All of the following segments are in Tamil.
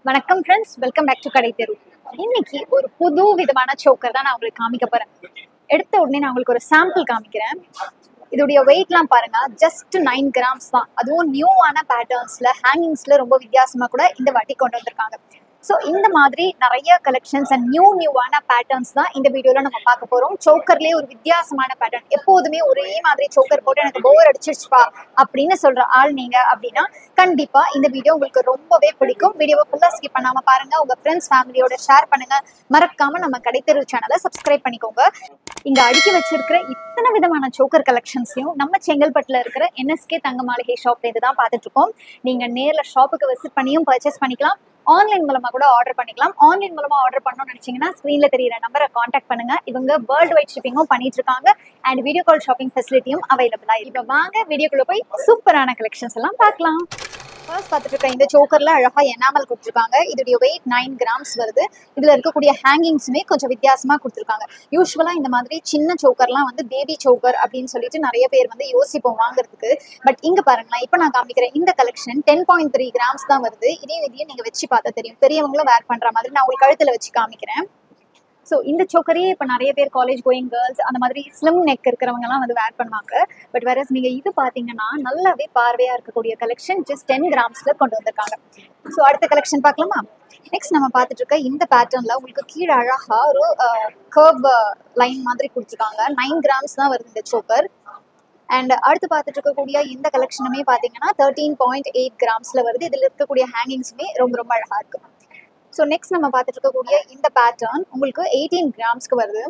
வணக்கம் ஃப்ரெண்ட்ஸ், வெல்கம் பேக் டு கடை தெரு. இன்னைக்கு ஒரு புது விதமான சோக்கர் தான் நான் உங்களுக்கு காமிக்க போறேன். எடுத்த உடனே நான் உங்களுக்கு ஒரு சாம்பிள் காமிக்கிறேன். இதோடைய வெயிட்லாம் பாருங்க, ஜஸ்ட் 9 கிராம்ஸ் தான். அதுவும் நியூவான பேட்டர்ன்ஸ்ல ஹேங்கிங்ஸ்ல ரொம்ப வித்தியாசமா கூட இந்த வாட்டி கொண்டு வந்திருக்காங்க. ஸோ இந்த மாதிரி நிறைய கலெக்ஷன்ஸ் அண்ட் நியூவான பேட்டர்ன்ஸ் தான் இந்த வீடியோவில் நம்ம பார்க்க போகிறோம். சோக்கர்லேயே ஒரு வித்தியாசமான பேட்டர்ன். எப்போதுமே ஒரே மாதிரி சோக்கர் போட்டு எனக்கு போர் அடிச்சிருச்சுப்பா அப்படின்னு சொல்கிற ஆள் நீங்கள் அப்படின்னா கண்டிப்பாக இந்த வீடியோ உங்களுக்கு ரொம்பவே பிடிக்கும். வீடியோவை ஃபுல்லாக ஸ்கிப் பண்ணாமல் பாருங்கள். உங்கள் ஃப்ரெண்ட்ஸ் ஃபேமிலியோட ஷேர் பண்ணுங்கள். மறக்காமல் நம்ம கடைத்தெரு சேனலை சப்ஸ்கிரைப் பண்ணிக்கோங்க. இங்கே அடுக்கி வச்சிருக்கிற இத்தனை விதமான சோக்கர் கலெக்ஷன்ஸையும் நம்ம செங்கல்பட்டில் இருக்கிற NSK தங்க மாளிகை ஷாப்லேருந்து தான் பார்த்துட்டு இருக்கோம். நீங்கள் நேரில் ஷாப்புக்கு விசிட் பண்ணியும் பர்ச்சேஸ் பண்ணிக்கலாம். ஆன்லைன் மூலமா கூட ஆர்டர் பண்ணிக்கலாம். ஆன்லைன் மூலமா ஆர்டர் பண்ணணும்னு நினைச்சீங்கன்னா ஸ்கிரீன்ல தெரியுற நம்பரை காண்டாக்ட் பண்ணுங்க. இவங்க வேர்ல்டு வைட் ஷிப்பிங்கும் பண்ணிட்டு இருக்காங்க அண்ட் வீடியோ கால் ஷாப்பிங் ஃபெசிலிட்டியும் அவைலபிளா. இப்போ வாங்க வீடியோக்குள்ள போய் சூப்பரான கலெக்ஷன்ஸ் எல்லாம் பார்க்கலாம். ஃபர்ஸ்ட் பார்த்துட்டு இருக்க இந்த சோக்கர்ல அழகா எனாமல் கொடுத்துருக்காங்க. இதோடைய வெயிட் 9 கிராம்ஸ் வருது. இதுல இருக்கக்கூடிய ஹேங்கிங்ஸுமே கொஞ்சம் வித்தியாசமா கொடுத்துருக்காங்க. யூஸ்வலா இந்த மாதிரி சின்ன சோக்கர்லாம் வந்து பேபி சோக்கர் அப்படின்னு சொல்லிட்டு நிறைய பேர் வந்து யோசிப்போம் வாங்குறதுக்கு. பட் இங்க பாருங்களேன், இப்போ நான் காமிக்கிறேன் இந்த கலெக்ஷன் 10.3 கிராம்ஸ் தான் வருது. இதையும் நீங்க வச்சு பார்த்தா தெரியும். பெரியவங்களும் வேர் பண்ற மாதிரி நான் உங்களுக்கு கழுத்துல வச்சு காமிக்கிறேன். ஸோ இந்த சோக்கரையே இப்போ நிறைய பேர் காலேஜ் கோயிங் கேர்ள்ஸ் அந்த மாதிரி ஸ்லிம் நெக் இருக்கிறவங்கலாம் வந்து வேர் பண்ணுவாங்க. பட் வேற நீங்கள் இது பார்த்தீங்கன்னா நல்லாவே பார்வையாக இருக்கக்கூடிய கலெக்ஷன் ஜஸ்ட் 10 கிராம்ஸில் கொண்டு வந்திருக்காங்க. ஸோ அடுத்த கலெக்ஷன் பார்க்கலாமா? நெக்ஸ்ட் நம்ம பார்த்துட்டு இருக்க இந்த பேட்டர்னில் உங்களுக்கு கீழே அழகாக ஒரு கர்வ் லைன் மாதிரி கொடுத்துருக்காங்க. 9 கிராம்ஸ் தான் வருது இந்த சோக்கர். அண்ட் அடுத்து பார்த்துட்டு இருக்கக்கூடிய இந்த கலெக்ஷனுமே பார்த்தீங்கன்னா 13.8 கிராம்ஸில் வருது. இதில் இருக்கக்கூடிய ஹேங்கிங்ஸுமே ரொம்ப ரொம்ப அழகாக இருக்குது. ஸோ நெக்ஸ்ட் நம்ம பார்த்துட்டு இருக்கக்கூடிய இந்த பேட்டர்ன் உங்களுக்கு 18 கிராம்ஸ்க்கு வருது.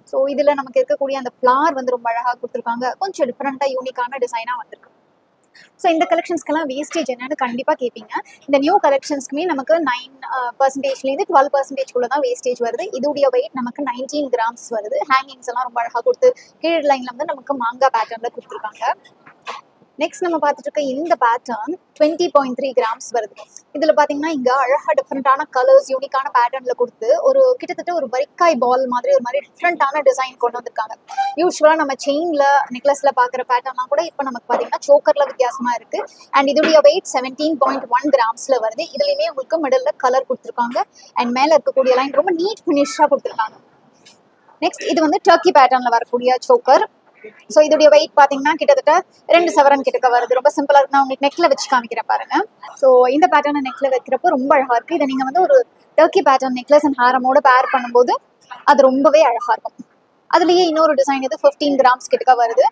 ஸோ இதில் நமக்கு இருக்கக்கூடிய அந்த ஃப்ளார் வந்து ரொம்ப அழகாக கொடுத்துருக்காங்க. கொஞ்சம் டிஃப்ரெண்ட்டாக யூனிக்கான டிசைனாக வந்திருக்கு. ஸோ இந்த கலெக்ஷன்ஸ்க்கெல்லாம் வேஸ்டேஜ் என்னன்னு கண்டிப்பாக கேட்பீங்க. இந்த நியூ கலெக்ஷன்ஸ்க்குமே நமக்கு 9%லேருந்து 12%குள்ள தான் வேஸ்டேஜ் வருது. இதோடைய வெயிட் நமக்கு 19 கிராம்ஸ் வருது. ஹேங்கிங்ஸ் எல்லாம் ரொம்ப அழகாக கொடுத்து கீழ் லைனில் வந்து நமக்கு மாங்காய் பேட்டர்னில் கொடுத்துருக்காங்க. நெக்ஸ்ட் நம்ம பார்த்துட்டு இருக்க இந்த பேட்டர்ன் 20.3 கிராம்ஸ் வருது. இதில் பார்த்தீங்கன்னா இங்கே அழகாக டிஃப்ரெண்ட்டான கலர்ஸ் யூனிக்கான பேட்டர்னில் கொடுத்து ஒரு கிட்டத்தட்ட ஒரு வரிக்காய் பால் மாதிரி ஒரு மாதிரி டிஃப்ரெண்ட்டான டிசைன் கொண்டு வந்திருக்காங்க. யூஸ்வலாக நம்ம செயினில் நெக்லஸில் பார்க்குற பேட்டர்லாம் கூட இப்போ நமக்கு பார்த்தீங்கன்னா சோக்கரில் வித்தியாசமாக இருக்குது. அண்ட் இதோடைய வெயிட் 17.1 கிராம்ஸில் வருது. இதுலேயுமே உங்களுக்கு மிடில் கலர் கொடுத்துருக்காங்க. அண்ட் மேலே இருக்கக்கூடிய லைன் ரொம்ப நீட் ஃபினிஷாக கொடுத்துருக்காங்க. நெக்ஸ்ட் இது வந்து டர்க்கி பேட்டர்னில் வரக்கூடிய சோக்கர். ஸோ இதோடைய வெயிட் பார்த்தீங்கன்னா கிட்டத்தட்ட 2 சவரன் கிட்டக்க வருது. ரொம்ப சிம்பிளாக இருக்கு. நான் உங்களுக்கு நெக்ல வச்சு காமிக்கிறேன் பாருங்க. ஸோ இந்த பேட்டர்னை நெக்ல வைக்கிறப்போ ரொம்ப அழகா இருக்கு. இதை நீங்க வந்து ஒரு டர்க்கி பேட்டர்ன் நெக்லஸ் அண்ட் ஹாரமோட பேர் பண்ணும்போது அது ரொம்பவே அழகா இருக்கும். அதுலயே இன்னொரு டிசைன் இது 15 கிராம்ஸ் கிட்டக்க வருது.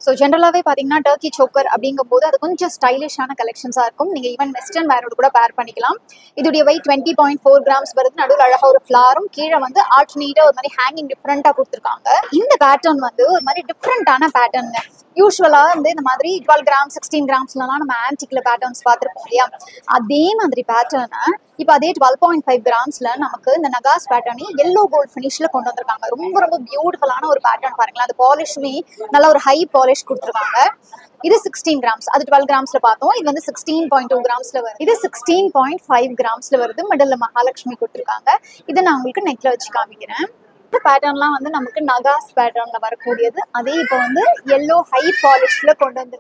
ஸோ ஜென்ரலாகவே பார்த்தீங்கன்னா டர்க்கி சோக்கர் அப்படிங்கும் போது அது கொஞ்சம் ஸ்டைலிஷான கலெக்ஷன்ஸாக இருக்கும். நீங்கள் ஈவன் வெஸ்டர்ன் வேரோட கூட பேர் பண்ணிக்கலாம். இதோடைய வெயிட் 20.4 கிராம்ஸ் வருது. நடுவில் அழகாக ஒரு ஃப்ளாரும் கீழே வந்து ஆல்டர்னேட்டாக ஒரு மாதிரி ஹேங்கிங் டிஃப்ரெண்ட்டாக கொடுத்துருக்காங்க. இந்த பேட்டர்ன் வந்து ஒரு மாதிரி டிஃப்ரெண்ட்டான பேட்டர்னுங்க. யூஸ்வலாக வந்து இந்த மாதிரி 12 கிராம்ஸ் 16 கிராம்ஸ்லாம் நம்ம ஆன்டிக்ல பேட்டர்ன்ஸ் பார்த்துருப்போம் இல்லையா? அதே மாதிரி பேட்டர்னை இப்போ அதே 12.5 கிராம்ஸ்ல நமக்கு இந்த நகாஸ் பேட்டர்னே எல்லோ கோல்ட் ஃபினிஷ்ல கொண்டு வந்திருக்காங்க. ரொம்ப ரொம்ப பியூட்டிஃபுல்லான ஒரு பேட்டர்ன் பாருங்களேன். அந்த பாலிஷுமே நல்ல ஒரு ஹை பாலிஷ் கொடுத்துருக்காங்க. இது 16 கிராம்ஸ். அது 12 கிராம்ஸ்ல பார்த்தோம். இது வந்து 16.2 கிராம்ஸ்ல வருது. இது 16.5 கிராம்ஸ்ல வருது. மிடில் மகாலட்சுமி கொடுத்துருக்காங்க. இதை நான் உங்களுக்கு நெக்ல வச்சு காமிக்கிறேன். இந்த பேட்டர்ன்லாம் வந்து நமக்கு நகாஸ் பேட்டர்ன்ல வரக்கூடியது. அதே இப்போ வந்து எல்லோ ஹை பாலிஷ்ல கொண்டு வந்து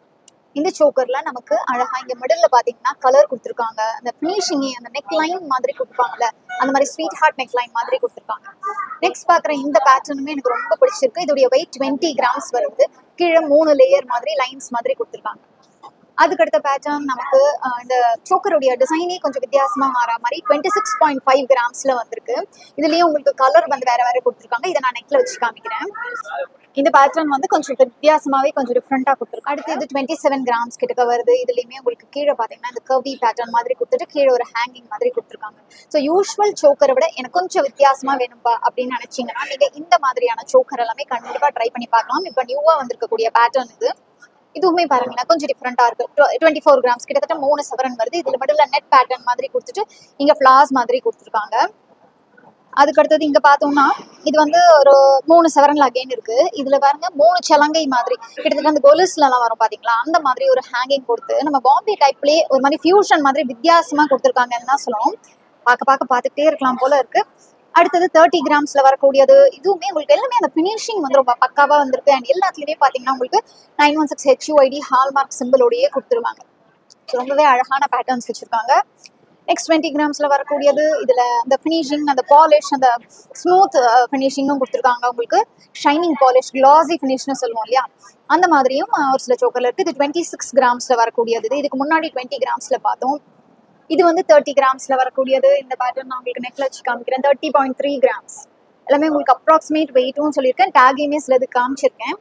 இந்த சோக்கர்ல நமக்கு அழகா இங்க மிடில் பாத்தீங்கன்னா கலர் கொடுத்துருக்காங்க. அந்த ஃபினிஷிங் அந்த நெக் லைன் மாதிரி கொடுப்பாங்கல்ல, அந்த மாதிரி ஸ்வீட் ஹார்ட் நெக் லைன் மாதிரி கொடுத்துருக்காங்க. நெக்ஸ்ட் பாக்குற இந்த பேட்டர்னுமே எனக்கு ரொம்ப பிடிச்சிருக்கு. இதோடைய வெயிட் 20 கிராம்ஸ் வருது. கீழே 3 லேயர் மாதிரி லைன்ஸ் மாதிரி கொடுத்துருக்காங்க. அதுக்கடுத்த பேட்டர்ன் நமக்கு இந்த சோக்கருடைய டிசைனே கொஞ்சம் வித்தியாசமா மாற மாதிரி 26.5 கிராம்ஸ்ல வந்திருக்கு. இதுலயே உங்களுக்கு கலர் வந்து வேற வேற கொடுத்துருக்காங்க. இதை நான் நெக்ல வச்சு காமிக்கிறேன். இந்த பேட்டர்ன் வந்து கொஞ்சம் வித்தியாசமாவே கொஞ்சம் டிஃப்ரெண்டா கொடுத்துருக்கு. அடுத்து இது 27 கிராம்ஸ் கிட்டக்க வருது. இதுலயுமே உங்களுக்கு கீழே பாத்தீங்கன்னா இந்த கர்வி பேட்டர்ன் மாதிரி கொடுத்துட்டு கீழே ஒரு ஹேங்கிங் மாதிரி கொடுத்துருக்காங்க. ஸோ யூஸ்வல் சோக்கரை விட எனக்கு கொஞ்சம் வித்தியாசமா வேணும்பா அப்படின்னு நினைச்சீங்கன்னா நீங்க இந்த மாதிரியான சோக்கர் எல்லாமே கண்டிப்பா ட்ரை பண்ணி பார்க்கலாம். இப்போ நியூவா வந்திருக்கக்கூடிய பேட்டர்ன் இது. இதுவுமே பாருங்களேன் கொஞ்சம் டிஃப்ரெண்டா இருக்கு. 24 கிராம்ஸ் கிட்டத்தட்ட 3 சவரன் வருது. இதுல மட்டும் நெட் பேட்டர்ன் மாதிரி கொடுத்துட்டு இங்க ஃபிளார்ஸ் மாதிரி கொடுத்துருக்காங்க. அதுக்கடுத்தது இங்க பார்த்தோம்னா இது வந்து ஒரு 3 சவரன்ல அகைன் இருக்கு. இதுல பாருங்க 3 சலங்கை மாதிரி கிட்டத்தட்ட அந்த கொலுஸ்ல எல்லாம் வரும் பாத்தீங்களா, அந்த மாதிரி ஒரு ஹேங்கிங் கொடுத்து நம்ம பாம்பே டைப்லயே ஒரு மாதிரி ஃபியூஷன் மாதிரி வித்தியாசமா கொடுத்துருக்காங்கன்னு தான் சொல்லுவோம். பார்த்துக்கிட்டே இருக்கலாம் போல இருக்கு. அடுத்தது 30 கிராம்ஸ்ல வரக்கூடியது. இதுவுமே உங்களுக்கு எல்லாமே அந்த ஃபினிஷிங் வந்து ரொம்ப பக்காவா வந்திருக்கு. அண்ட் எல்லாத்துலயுமே பாத்தீங்கன்னா உங்களுக்கு 916 HUID ஹால்மார்க் சிம்பிளோடயே கொடுத்துருவாங்க. ரொம்பவே அழகான பேட்டர்ன்ஸ் வச்சிருக்காங்க. நெக்ஸ்ட் 20 கிராம்ஸ்ல வரக்கூடியது இதுல அந்த ஃபினிஷிங் அந்த பாலிஷ் அந்த ஸ்மூத் ஃபினிஷிங்கும் கொடுத்துருக்காங்க. உங்களுக்கு ஷைனிங் பாலிஷ் கிளாசி ஃபினிஷ்னு சொல்லுவோம் இல்லையா, அந்த மாதிரியும் ஒரு சில சோக்கர்ல இருக்கு. இது 26 கிராம்ஸ்ல வரக்கூடியது. இதுக்கு முன்னாடி 20 கிராம்ஸ்ல பார்த்தோம். இது வந்து 30 கிராம்ஸ்ல வரக்கூடியது. இந்த பேட்டர்ன் நான் உங்களுக்கு நெக்ல வச்சு காமிக்கிறேன். 30.3 கிராம்ஸ் எல்லாமே உங்களுக்கு அப்ராக்சிமேட் வெயிட்டும் சொல்லியிருக்கேன். டேகையுமே சிலது காமிச்சிருக்கேன்.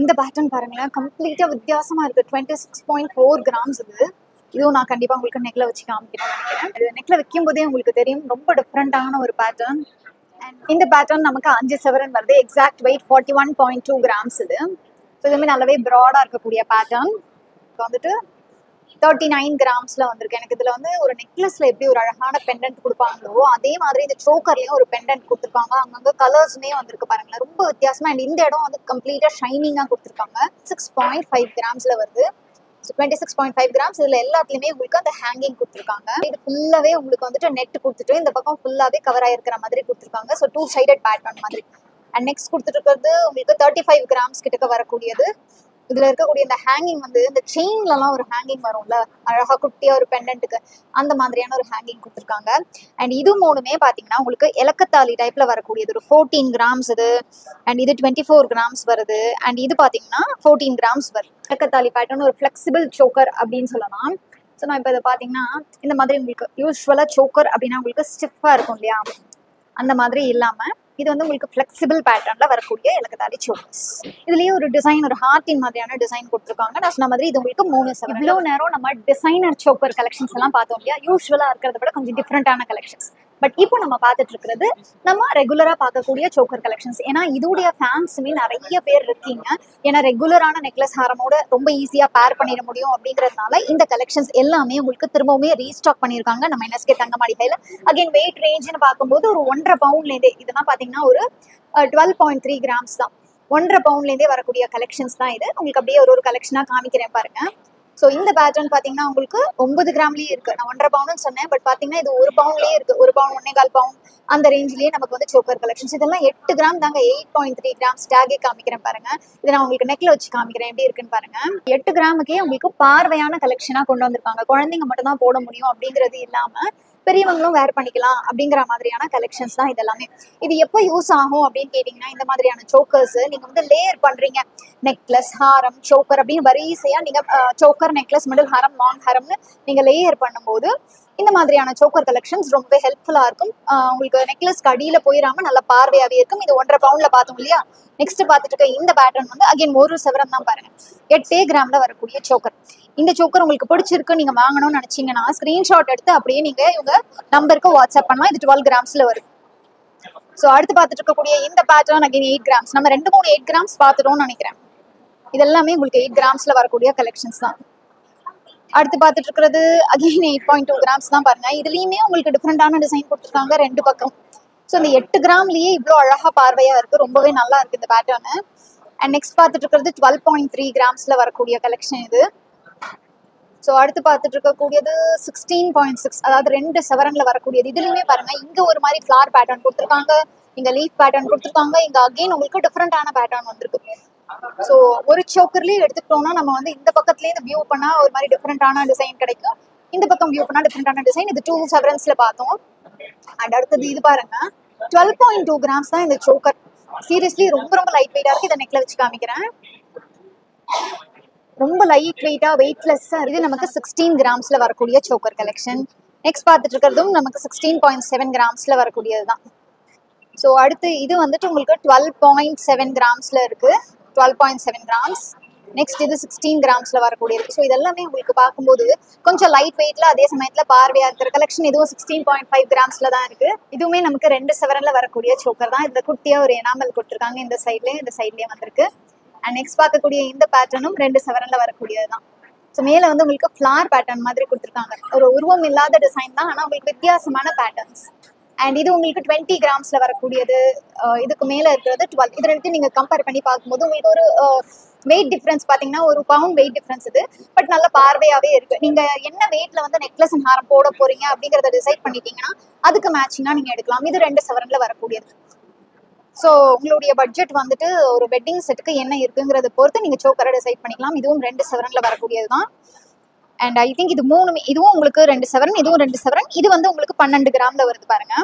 இந்த பேட்டர்ன் பாருங்களேன், கம்ப்ளீட்டா வித்தியாசமா இருக்கு. 26.4 கிராம்ஸ் இது. இதுவும் நான் கண்டிப்பா உங்களுக்கு நெக்ல வச்சு காமிக்கிறேன் நினைக்கிறேன். நெக்ல வைக்கும் போதே உங்களுக்கு தெரியும் ரொம்ப டிஃப்ரெண்டான ஒரு பேட்டர்ன். இந்த பேட்டர்ன் நமக்கு 5 சவரன் வருது. எக்ஸாக்ட் வெயிட் 41.2 கிராம்ஸ் இது. ஸோ இதுவுமே நல்லாவே ப்ராடா இருக்கக்கூடிய பேட்டர்ன். இப்போ வந்துட்டு 39 கிராம்ஸ்ல வந்திருக்கு. எனக்கு இதுல வந்து ஒரு நெக்லஸ்ல எப்படி ஒரு அழகான பெண்டன்ட் கொடுப்பாங்களோ அதே மாதிரி இந்த சோக்கர்லயும் ஒரு பெண்டன்ட் கொடுத்துருக்காங்க. அங்கங்க கலர்ஸ்மே வந்திருக்கு பாருங்களேன், ரொம்ப வித்தியாசமா. அண்ட் இந்த இடம் வந்து கம்ப்ளீட்டா ஷைனிங்கா கொடுத்துருக்காங்க. 6.5 கிராம்ஸ்ல வருது. 26.5 கிராம்ஸ். இதுல எல்லாத்துலயுமே உங்களுக்கு அந்த ஹேங்கிங் கொடுத்துருக்காங்க. இது ஃபுல்லாவே உங்களுக்கு வந்துட்டு நெட் கொடுத்துட்டு இந்த பக்கம் ஃபுல்லாவே கவர் ஆயிருக்கிற மாதிரி கொடுத்துருக்காங்க. ஸோ 2 சைடட் பேட்டர்ன் மாதிரி. அண்ட் நெக்ஸ்ட் கொடுத்துட்டு இருக்கிறது உங்களுக்கு 35 கிராம்ஸ் கிட்டக்க வரக்கூடியது. இதுல இருக்கக்கூடிய இந்த ஹேங்கிங் வந்து இந்த செயின்ல எல்லாம் ஒரு ஹேங்கிங் வரும்ல, அழகா குட்டியா ஒரு பெண்டன்ட்டுக்கு, அந்த மாதிரியான ஒரு ஹேங்கிங் கொடுத்துருக்காங்க. அண்ட் இது மூணுமே பாத்தீங்கன்னா உங்களுக்கு எலக்கத்தாலி டைப்ல வரக்கூடியது. ஒரு 14 கிராம்ஸ் இது. அண்ட் இது 24 கிராம்ஸ் வருது. அண்ட் இது பாத்தீங்கன்னா 14 கிராம்ஸ் வருது. எலக்கத்தாலி பேட்டர்ன் ஒரு ஃபிளெக்சிபிள் சோக்கர் அப்படின்னு சொல்லலாம். ஸோ நான் இப்போ இதை பாத்தீங்கன்னா இந்த மாதிரி உங்களுக்கு யூஸ்வலா சோக்கர் அப்படின்னா உங்களுக்கு ஸ்டிஃபா இருக்கும் இல்லையா, அந்த மாதிரி இல்லாம இது வந்து உங்களுக்கு ஃபிளெக்சிபிள் பேட்டர்ன்ல வரக்கூடிய எலக்கத்தாலி சோக்கர்ஸ். இதுலயே ஒரு டிசைன், ஒரு ஹார்ட்டின் மாதிரியான டிசைன் கொடுத்துருக்காங்க. நான் சொன்ன மாதிரி இது உங்களுக்கு 3 சவரன். இவ்வளோ நேரம் நம்ம டிசைனர் சோக்கர் கலெக்ஷன்ஸ் எல்லாம் பார்த்தோம் இல்லையா, யூஸ்வலா இருக்கிறத விட கொஞ்சம் டிஃப்ரெண்டான கலெக்ஷன்ஸ். பட் இப்போ நம்ம பார்த்துட்டு இருக்கிறது நம்ம ரெகுலரா பார்க்கக்கூடிய சோக்கர் கலெக்ஷன்ஸ். ஏன்னா இதோடைய ஃபேன்ஸுமே நிறைய பேர் இருக்கீங்க. ஏன்னா ரெகுலரான நெக்லஸ் ஹாரமோட ரொம்ப ஈஸியா பேர் பண்ணிட முடியும் அப்படிங்கிறதுனால இந்த கலெக்ஷன்ஸ் எல்லாமே உங்களுக்கு திரும்பவுமே ரீஸ்டாக் பண்ணியிருக்காங்க நம்ம NSK தங்க மாளிகையில. அகைன் வெயிட் ரேஞ்சுன்னு பார்க்கும்போது ஒரு 1.5 பவுண்ட்லேருந்தே, இதெல்லாம் பார்த்தீங்கன்னா ஒரு 12.3 கிராம்ஸ் தான். 1.5 பவுண்ட்லேருந்தே வரக்கூடிய கலெக்ஷன்ஸ் தான் இது. உங்களுக்கு அப்படியே ஒரு கலெக்ஷனா காமிக்கிறேன் பாருங்க. ஸோ இந்த பேட்டர்ன் பார்த்தீங்கன்னா உங்களுக்கு 9 கிராம்லேயே இருக்கு. நான் 1.5 பவுண்ட் சொன்னேன், பட் பார்த்தீங்கன்னா இது 1 பவுண்ட்லேயே இருக்கு. 1 பவுண்ட் 1.25 பவுண்ட் அந்த ரேஞ்சிலேயே நமக்கு வந்து சோக்கர் கலெக்ஷன்ஸ். இதெல்லாம் 8 கிராம் தாங்க. 8.3 கிராம்ஸ் டேகே காமிக்கிறேன் பாருங்க. இதை நான் உங்களுக்கு நெக்ல வச்சு காமிக்கிறேன் எப்படி இருக்குன்னு பாருங்க. 8 கிராமுக்கே உங்களுக்கு பார்வையான கலெக்ஷனா கொண்டு வந்திருப்பாங்க. குழந்தைங்க மட்டும் தான் போட முடியும் அப்படிங்கிறது இல்லாம பெரியவங்களும் வேர் பண்ணிக்கலாம் அப்படிங்கிற மாதிரியான கலெக்ஷன்ஸ் தான் இதெல்லாமே. இது எப்போ யூஸ் ஆகும் அப்படின்னு கேட்டீங்கன்னா, இந்த மாதிரியான சோக்கர்ஸ் நீங்க வந்து லேயர் பண்றீங்க, நெக்லஸ் ஹாரம் சோக்கர் அப்படின்னு வரிசையா நீங்க சோக்கர் நெக்லஸ் மிடில் ஹாரம் லாங் ஹாரம்னு நீங்க லேயர் பண்ணும்போது இந்த மாதிரியான சோக்கர் கலெக்ஷன்ஸ் ரொம்ப ஹெல்ப்ஃபுல்லா இருக்கும். உங்களுக்கு நெக்லஸ்க்கு அடியில போயிடாம நல்ல பார்வையாவே இருக்கும். இது 1.5 பவுண்ட்ல பார்த்தோம் இல்லையா. நெக்ஸ்ட் பார்த்துட்டு இருக்க இந்த பேட்டர்ன் வந்து அகைன் 1 சவரம் தான் பாருங்க. 8 கிராம்ல வரக்கூடிய சோக்கர். இந்த சோக்கர் உங்களுக்கு பிடிச்சிருக்கு, நீங்க வாங்கணும்னு நினைச்சீங்கன்னா ஸ்கிரீன்ஷாட் எடுத்து அப்படியே நீங்க இவங்க நம்பருக்கு வாட்ஸ்அப் பண்ணலாம். இது 12 கிராம்ஸ்ல வரும். ஸோ அடுத்து பார்த்துட்டு இருக்கக்கூடிய இந்த பேட்டர்ன் அகைன் 8 கிராம்ஸ். நம்ம 2-3 8 கிராம்ஸ் பார்த்துட்டோம்னு நினைக்கிறேன். இதெல்லாமே உங்களுக்கு 8 கிராம்ஸ்ல வரக்கூடிய கலெக்ஷன்ஸ் தான். அடுத்து பார்த்துட்டு இருக்கிறது அகைன் 8.2 கிராம்ஸ் தான் பாருங்க. இதுலயுமே உங்களுக்கு டிஃப்ரெண்டான டிசைன் கொடுத்துருக்காங்க 2 பக்கம். ஸோ இந்த 8 கிராம்லயே இவ்வளோ அழகா பார்வையா இருக்கு. ரொம்பவே நல்லா இருக்கு இந்த பேட்டர்னு. அண்ட் நெக்ஸ்ட் பார்த்துட்டு இருக்கிறது 12.3 கிராம்ஸ்ல வரக்கூடிய கலெக்ஷன் இது. ஸோ அடுத்து பார்த்துட்டு இருக்கக்கூடியது 16.6, அதாவது 2 சவரன்ல வரக்கூடியது. இதுலயுமே பாருங்க, இங்க ஒரு மாதிரி ஃபிளார் பேட்டர்ன் கொடுத்துருக்காங்க, இங்க லீஃப் பேட்டர்ன் கொடுத்துருக்காங்க, இங்க அகைன் உங்களுக்கு டிஃப்ரெண்டான பேட்டர்ன் வந்திருக்கு. ஸோ ஒரு சோக்கர்லயே எடுத்துக்கிட்டோம்னா நம்ம வந்து இந்த பக்கத்துலேயே இந்த வியூ பண்ணா ஒரு மாதிரி டிஃப்ரெண்டான டிசைன் கிடைக்கும், இந்த பக்கம் வியூ பண்ணா டிஃப்ரெண்டான டிசைன். இது 2 சவரன்ஸ்ல பார்த்தோம். அண்ட் அடுத்தது இது பாருங்க, 12.2 கிராம்ஸ் தான் இந்த சோக்கர். சீரியஸ்லி ரொம்ப ரொம்ப லைட் வெயிட்டா இருக்கு. இதை நெக்ல வச்சு காமிக்கிறேன். ரொம்ப லைட் வெயிட்டா வெயிட்லெஸ்ஸா இது நமக்கு 16 கிராம்ஸ்ல வரக்கூடிய சோக்கர் கலெக்ஷன். நெக்ஸ்ட் பார்த்துட்டு இருக்கிறதும் நமக்கு 16.7 கிராம்ஸ்ல வரக்கூடியது தான். ஸோ அடுத்து இது வந்துட்டு உங்களுக்கு 12.7 கிராம்ஸ்ல இருக்கு. 12.7 கிராம்ஸ். நெக்ஸ்ட் இது 16 கிராம்ஸ்ல வரக்கூடியது. ஸோ இதெல்லாமே உங்களுக்கு பார்க்கும்போது கொஞ்சம் லைட் வெயிட்ல அதே சமயத்துல பார்வையா இருக்கிற கலெக்ஷன். இதுவும் 16.5 கிராம்ஸ்ல தான் இருக்கு. இதுவுமே நமக்கு 2 சவரன்ல வரக்கூடிய சோக்கர் தான். இதுல குட்டியா ஒரு எனாமல் கொடுத்துருக்காங்க, இந்த சைட்லயே வந்திருக்கு. அண்ட் நெக்ஸ்ட் பார்க்கக்கூடிய இந்த பேட்டர்னும் 2 சவரன்ல வரக்கூடியது தான். ஸோ மேல வந்து உங்களுக்கு ஃபிளார் பேட்டர்ன் மாதிரி கொடுத்துருக்காங்க. ஒரு உருவம் இல்லாத டிசைன் தான், ஆனா உங்களுக்கு வித்தியாசமான பேட்டர்ன்ஸ். அண்ட் இது உங்களுக்கு 20 கிராம்ஸ்ல வரக்கூடியது. இதுக்கு மேல இருக்கிறது 12. இது ரெண்டு நீங்க கம்பேர் பண்ணி பார்க்கும்போது உங்களுக்கு ஒரு வெயிட் டிஃபரன்ஸ் பாத்தீங்கன்னா 1 பவுண்ட் வெயிட் டிஃபரன்ஸ் இது. பட் நல்ல பார்வையாவே இருக்கு. நீங்க என்ன வெயிட்ல வந்து நெக்லஸ் அண்ட் ஹாரம் போட போறீங்க அப்படிங்கறத டிசைட் பண்ணிட்டீங்கன்னா அதுக்கு மேட்சிங்கா நீங்க எடுக்கலாம். இது 2 சவரன்ல வரக்கூடியது. ஸோ உங்களுடைய பட்ஜெட் வந்துட்டு ஒரு வெட்டிங் செட்டுக்கு என்ன இருக்குங்கிறத பொறுத்து நீங்க சோக்கரை டிசைட் பண்ணிக்கலாம். இதுவும் 2 சவரன்ல வரக்கூடியது தான். அண்ட் ஐ திங்க் இது மூணுமே, இதுவும் உங்களுக்கு 2 சவரன், இதுவும் 2 சவரன், இது வந்து உங்களுக்கு 12 கிராம்ல வருது பாருங்க,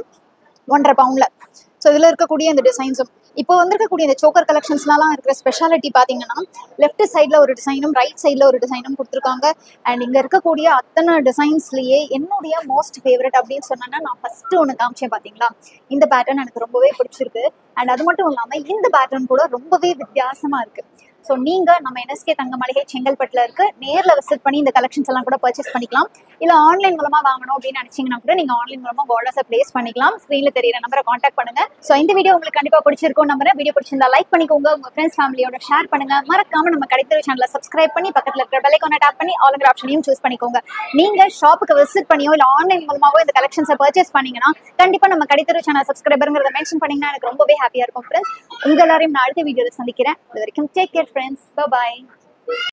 1.5 பவுண்ட்ல. ஸோ இதில் இருக்கக்கூடிய இந்த டிசைன்ஸும் இப்போ வந்திருக்கக்கூடிய இந்த சோக்கர் கலெக்ஷன்ஸ்லாம் இருக்கிற ஸ்பெஷாலிட்டி பார்த்தீங்கன்னா லெஃப்ட் சைடில் ஒரு டிசைனும் ரைட் சைடில் ஒரு டிசைனும் கொடுத்துருக்காங்க. அண்ட் இங்கே இருக்கக்கூடிய அத்தனை டிசைன்ஸ்லேயே என்னுடைய மோஸ்ட் ஃபேவரட் அப்படின்னு சொன்னேன்னா நான் ஃபஸ்ட்டு ஒன்று காமிச்சேன் பார்த்தீங்களா, இந்த பேட்டர்ன் எனக்கு ரொம்பவே பிடிச்சிருக்கு. அண்ட் அது மட்டும் இல்லாமல் இந்த பேட்டர்ன் கூட ரொம்பவே வித்தியாசமாக இருக்குது. ஸோ நீங்கள் நம்ம என்எஸ்கே தங்க மளிகை செங்கல்பட்டில் இருக்கு, நேரில் விசிட் பண்ணி இந்த கலெக்ஷன்ஸ் எல்லாம் கூட பர்ச்சேஸ் பண்ணிக்கலாம். இல்லை ஆன்லைன் மூலமாக வாங்கணும் அப்படின்னு நினச்சிங்கன்னா கூட நீங்கள் ஆன்லைன் மூலமாக ஆர்டர்ஸை பிளேஸ் பண்ணிக்கலாம். ஸ்க்ரீனில் தெரியிற நம்பரை காண்டாக்ட் பண்ணுங்க. ஸோ இந்த வீடியோ உங்களுக்கு கண்டிப்பாக பிடிச்சிருக்கும் நம்புறேன். வீடியோ பிடிச்சிருந்தா லைக் பண்ணிக்கோங்க, உங்கள் ஃப்ரெண்ட்ஸ் ஃபேமிலியோட ஷேர் பண்ணுங்க. மறக்காம நம்ம கடைத்தெரு சேனலை சப்ஸ்கிரைப் பண்ணி பக்கத்தில் இருக்கிற பெல் ஐகானை டேப் பண்ணி ஆல்ங்கிற ஆப்ஷனையும் சூஸ் பண்ணிக்கோங்க. நீங்கள் ஷாப்புக்கு விசிட் பண்ணியோ இல்லை ஆன்லைன் மூலமாகவோ இந்த கலெக்ஷன்ஸை பர்ச்சேஸ் பண்ணீங்கன்னா கண்டிப்பாக நம்ம கடைத்தெரு சேனல் சப்ஸ்கிரைபருங்கிறத மென்ஷன் பண்ணீங்கன்னா எனக்கு ரொம்பவே ஹாப்பியாக இருக்கும் ஃப்ரெண்ட்ஸ். உங்கள் எல்லாரையும் நான் அடுத்த வீடியோவில் சந்திக்கிறேன். அது வரைக்கும் டேக் கேர் ஃப்ரெண்ட்ஸ். பை.